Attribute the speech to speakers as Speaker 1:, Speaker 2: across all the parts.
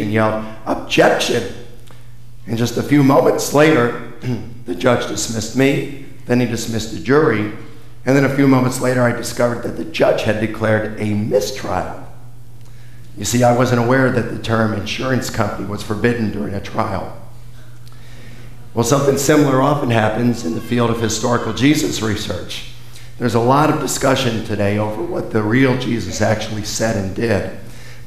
Speaker 1: and yelled, "Objection!" And just a few moments later, the judge dismissed me, then he dismissed the jury, and then a few moments later I discovered that the judge had declared a mistrial. You see, I wasn't aware that the term insurance company was forbidden during a trial. Well, something similar often happens in the field of historical Jesus research. There's a lot of discussion today over what the real Jesus actually said and did.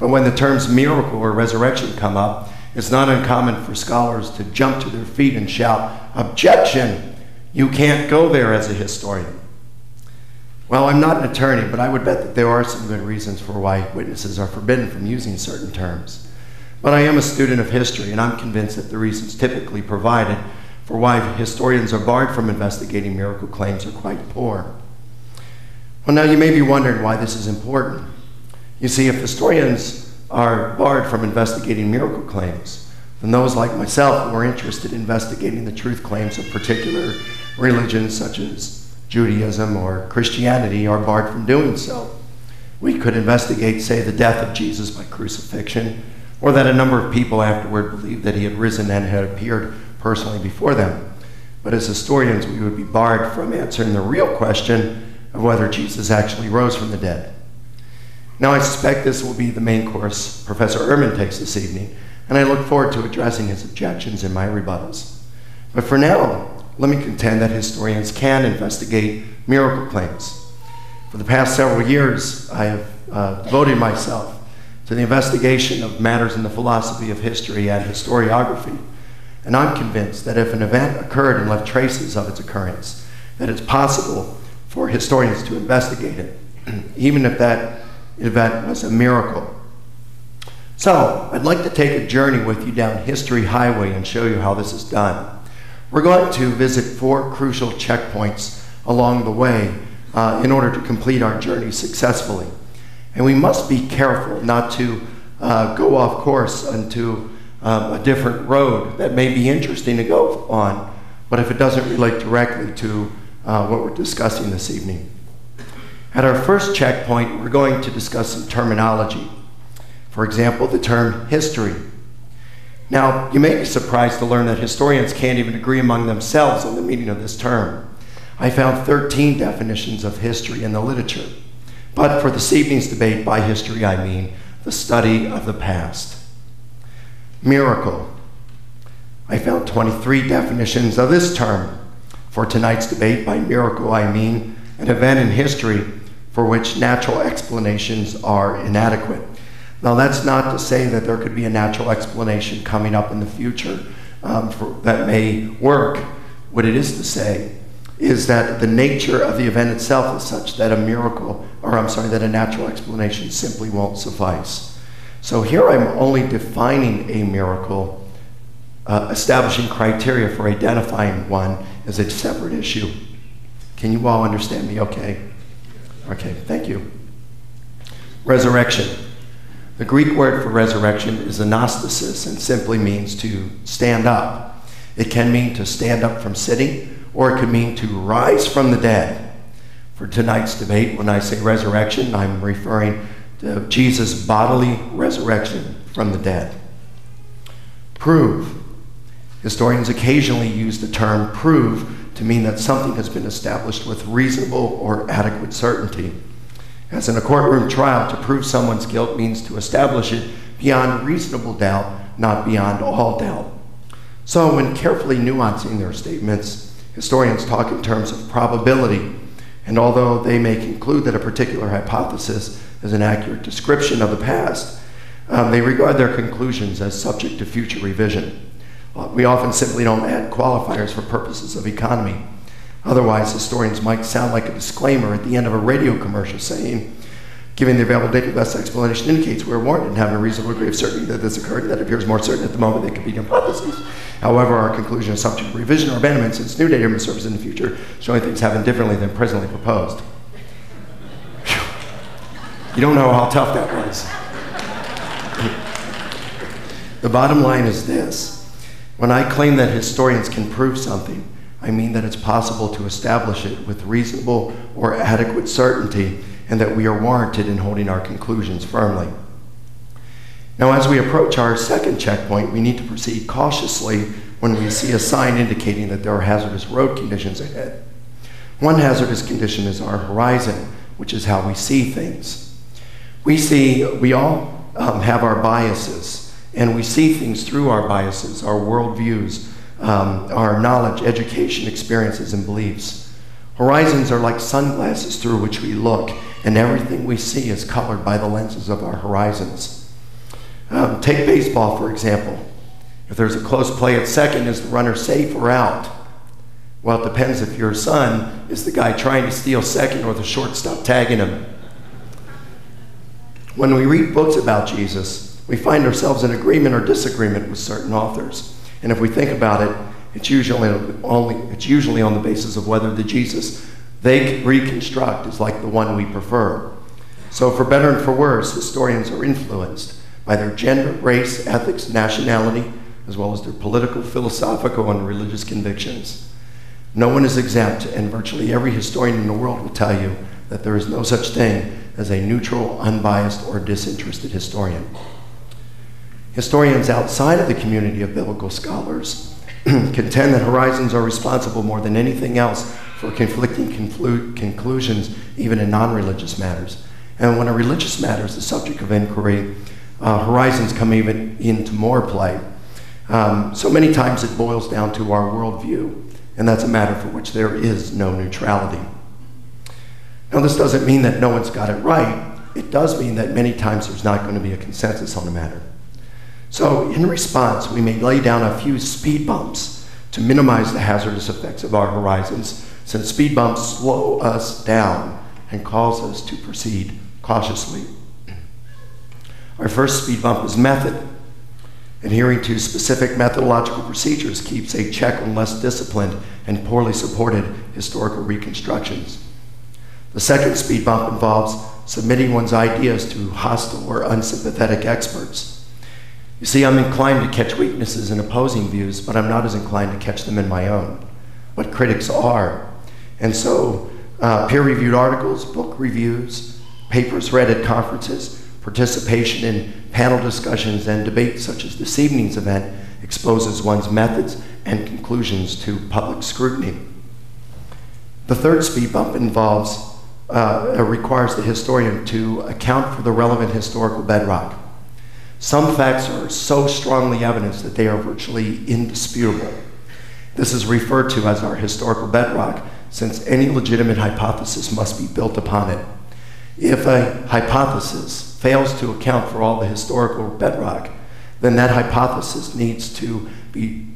Speaker 1: But when the terms miracle or resurrection come up, it's not uncommon for scholars to jump to their feet and shout, "Objection! You can't go there as a historian." Well, I'm not an attorney, but I would bet that there are some good reasons for why witnesses are forbidden from using certain terms. But I am a student of history, and I'm convinced that the reasons typically provided for why historians are barred from investigating miracle claims are quite poor. Well, now you may be wondering why this is important. You see, if historians are barred from investigating miracle claims, then those like myself who are interested in investigating the truth claims of particular religions such as Judaism or Christianity are barred from doing so. We could investigate, say, the death of Jesus by crucifixion, or that a number of people afterward believed that he had risen and had appeared personally before them. But as historians, we would be barred from answering the real question of whether Jesus actually rose from the dead. Now, I suspect this will be the main course Professor Ehrman takes this evening, and I look forward to addressing his objections in my rebuttals. But for now, let me contend that historians can investigate miracle claims. For the past several years, I have devoted myself to the investigation of matters in the philosophy of history and historiography. And I'm convinced that if an event occurred and left traces of its occurrence, that it's possible for historians to investigate it, even if that event was a miracle. So, I'd like to take a journey with you down History Highway and show you how this is done. We're going to visit 4 crucial checkpoints along the way in order to complete our journey successfully. And we must be careful not to go off course into a different road that may be interesting to go on, but if it doesn't relate directly to what we're discussing this evening. At our first checkpoint, we're going to discuss some terminology. For example, the term history. Now, you may be surprised to learn that historians can't even agree among themselves on the meaning of this term. I found 13 definitions of history in the literature. But for this evening's debate, by history I mean the study of the past. Miracle. I found 23 definitions of this term. For tonight's debate, by miracle I mean an event in history for which natural explanations are inadequate. Now, that's not to say that there could be a natural explanation coming up in the future that may work. What it is to say is that the nature of the event itself is such that that a natural explanation simply won't suffice. So here I'm only defining a miracle. Establishing criteria for identifying one is a separate issue. Can you all understand me okay? Okay, thank you. Resurrection. The Greek word for resurrection is anastasis and simply means to stand up. It can mean to stand up from sitting, or it could mean to rise from the dead. For tonight's debate, when I say resurrection, I'm referring to Jesus' bodily resurrection from the dead. Prove. Historians occasionally use the term prove to mean that something has been established with reasonable or adequate certainty. As in a courtroom trial, to prove someone's guilt means to establish it beyond reasonable doubt, not beyond all doubt. So when carefully nuancing their statements, historians talk in terms of probability, and although they may conclude that a particular hypothesis is an accurate description of the past, they regard their conclusions as subject to future revision. We often simply don't add qualifiers for purposes of economy. Otherwise, historians might sound like a disclaimer at the end of a radio commercial saying, "Giving the available data, the best explanation indicates we're warranted in having a reasonable degree of certainty that this occurred, and that appears more certain at the moment than competing hypotheses. However, our conclusion is subject to revision or abandonment since new data may surface in the future, showing things happen differently than presently proposed." You don't know how tough that was. The bottom line is this. When I claim that historians can prove something, I mean that it's possible to establish it with reasonable or adequate certainty, and that we are warranted in holding our conclusions firmly. Now, as we approach our second checkpoint, we need to proceed cautiously when we see a sign indicating that there are hazardous road conditions ahead. One hazardous condition is our horizon, which is how we see things. We all have our biases, and we see things through our biases, our worldviews, our knowledge, education, experiences, and beliefs. Horizons are like sunglasses through which we look, and everything we see is colored by the lenses of our horizons. Take baseball, for example. If there's a close play at second, is the runner safe or out? Well, it depends if your son is the guy trying to steal second or the shortstop tagging him. When we read books about Jesus, we find ourselves in agreement or disagreement with certain authors. And if we think about it, it's usually on the basis of whether the Jesus they reconstruct is like the one we prefer. So for better and for worse, historians are influenced by their gender, race, ethics, nationality, as well as their political, philosophical, and religious convictions. No one is exempt, and virtually every historian in the world will tell you that there is no such thing as a neutral, unbiased, or disinterested historian. Historians outside of the community of biblical scholars contend that horizons are responsible more than anything else for conflicting conclusions, even in non-religious matters. And when a religious matter is the subject of inquiry, horizons come even into more play. So many times it boils down to our worldview, and that's a matter for which there is no neutrality. Now, this doesn't mean that no one's got it right. It does mean that many times there's not going to be a consensus on a matter. So in response, we may lay down a few speed bumps to minimize the hazardous effects of our horizons, since speed bumps slow us down and cause us to proceed cautiously. Our first speed bump is method. Adhering to specific methodological procedures keeps a check on less disciplined and poorly supported historical reconstructions. The second speed bump involves submitting one's ideas to hostile or unsympathetic experts. You see, I'm inclined to catch weaknesses in opposing views, but I'm not as inclined to catch them in my own. But critics are. And so peer-reviewed articles, book reviews, papers read at conferences, participation in panel discussions and debates such as this evening's event exposes one's methods and conclusions to public scrutiny. The third speed bump requires the historian to account for the relevant historical bedrock. Some facts are so strongly evidenced that they are virtually indisputable. This is referred to as our historical bedrock, since any legitimate hypothesis must be built upon it. If a hypothesis fails to account for all the historical bedrock, then that hypothesis needs to be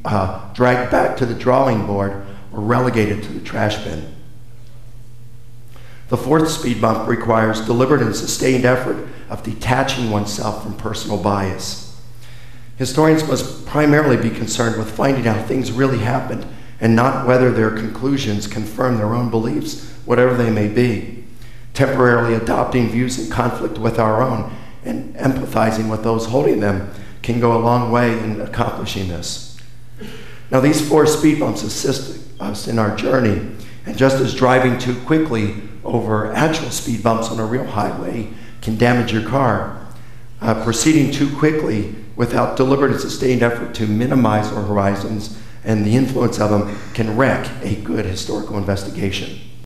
Speaker 1: dragged back to the drawing board or relegated to the trash bin. The fourth speed bump requires deliberate and sustained effort of detaching oneself from personal bias. Historians must primarily be concerned with finding out things really happened and not whether their conclusions confirm their own beliefs, whatever they may be. Temporarily adopting views in conflict with our own and empathizing with those holding them can go a long way in accomplishing this. Now, these four speed bumps assist us in our journey, and just as driving too quickly over actual speed bumps on a real highway can damage your car, proceeding too quickly without deliberate and sustained effort to minimize our horizons and the influence of them can wreck a good historical investigation.